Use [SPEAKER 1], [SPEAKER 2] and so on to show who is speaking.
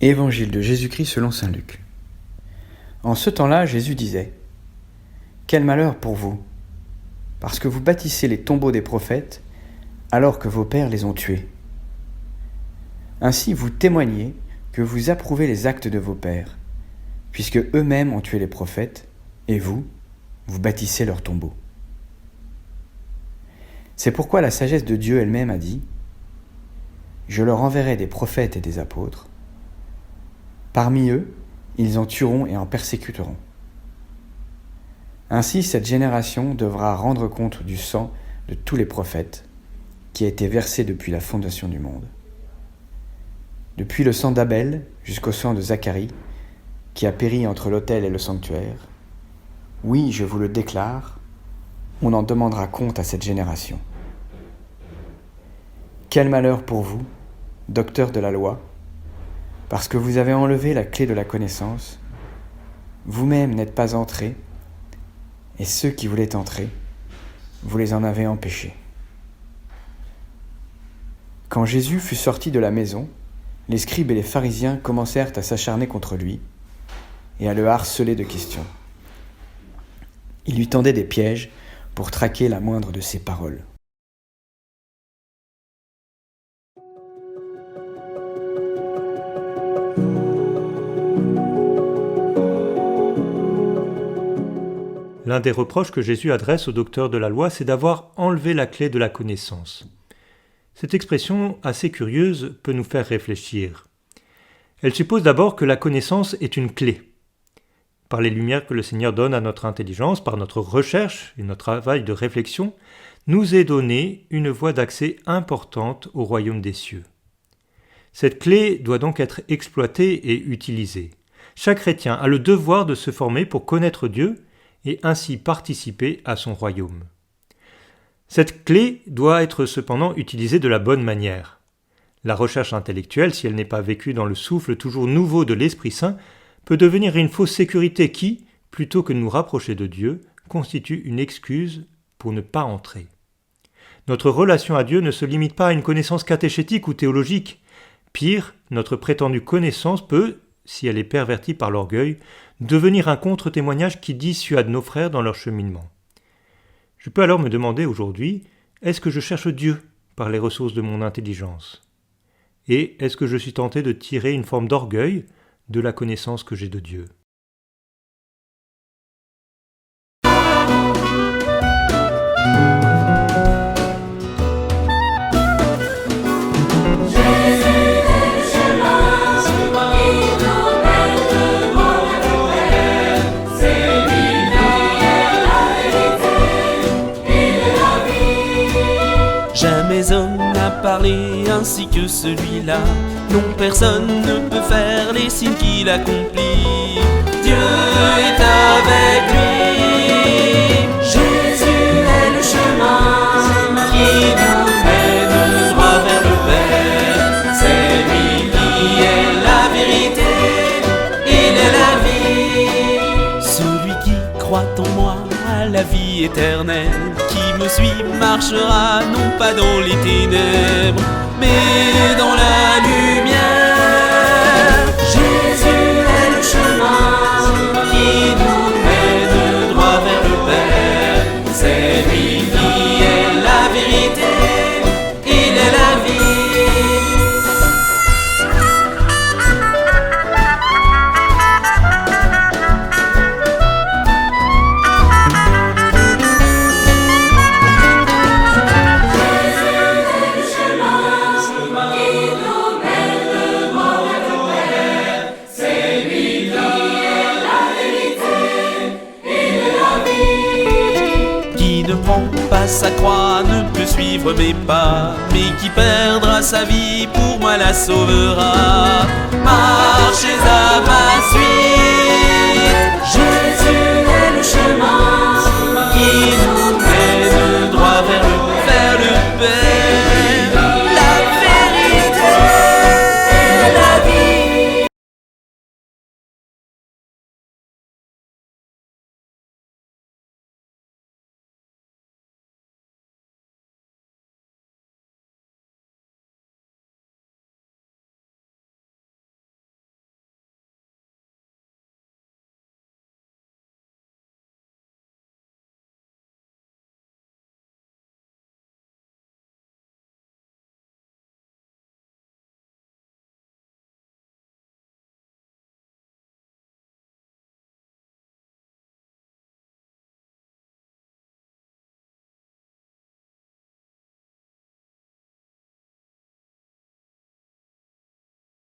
[SPEAKER 1] Évangile de Jésus-Christ selon saint Luc. En ce temps-là, Jésus disait : « Quel malheur pour vous, parce que vous bâtissez les tombeaux des prophètes, alors que vos pères les ont tués. Ainsi vous témoignez que vous approuvez les actes de vos pères, puisque eux-mêmes ont tué les prophètes, et vous bâtissez leurs tombeaux. C'est pourquoi la sagesse de Dieu elle-même a dit : Je leur enverrai des prophètes et des apôtres. Parmi eux, ils en tueront et en persécuteront. Ainsi, cette génération devra rendre compte du sang de tous les prophètes qui a été versé depuis la fondation du monde. Depuis le sang d'Abel jusqu'au sang de Zacharie, qui a péri entre l'autel et le sanctuaire. Oui, je vous le déclare, on en demandera compte à cette génération. Quel malheur pour vous, docteurs de la loi, parce que vous avez enlevé la clé de la connaissance, vous-même n'êtes pas entrés, et ceux qui voulaient entrer, vous les en avez empêchés. Quand Jésus fut sorti de la maison, les scribes et les pharisiens commencèrent à s'acharner contre lui et à le harceler de questions. Ils lui tendaient des pièges pour traquer la moindre de ses paroles.
[SPEAKER 2] L'un des reproches que Jésus adresse aux docteurs de la loi, c'est d'avoir enlevé la clé de la connaissance. Cette expression assez curieuse peut nous faire réfléchir. Elle suppose d'abord que la connaissance est une clé. Par les lumières que le Seigneur donne à notre intelligence, par notre recherche et notre travail de réflexion, nous est donnée une voie d'accès importante au royaume des cieux. Cette clé doit donc être exploitée et utilisée. Chaque chrétien a le devoir de se former pour connaître Dieu et ainsi participer à son royaume. Cette clé doit être cependant utilisée de la bonne manière. La recherche intellectuelle, si elle n'est pas vécue dans le souffle toujours nouveau de l'Esprit Saint, peut devenir une fausse sécurité qui, plutôt que de nous rapprocher de Dieu, constitue une excuse pour ne pas entrer. Notre relation à Dieu ne se limite pas à une connaissance catéchétique ou théologique. Pire, notre prétendue connaissance peut, si elle est pervertie par l'orgueil, devenir un contre-témoignage qui dissuade nos frères dans leur cheminement. Je peux alors me demander aujourd'hui, est-ce que je cherche Dieu par les ressources de mon intelligence ? Et est-ce que je suis tenté de tirer une forme d'orgueil de la connaissance que j'ai de Dieu ?
[SPEAKER 3] Jamais homme n'a parlé ainsi que celui-là. Non, personne ne peut faire les signes qu'il accomplit. Dieu est avec lui. Jésus est le chemin qui nous mène droit vers le Père. C'est lui qui est la vérité, il est la vie. Celui qui croit en moi a la vie éternelle. Qui me suit marchera non pas dans les ténèbres, mais dans la lumière. Jésus est le chemin qui nous mène droit vers le Père. C'est lui qui est la vérité, il est la vie. Pas sa croix ne peut suivre mes pas, mais qui perdra sa vie pour moi la sauvera. Marchez à ma suite.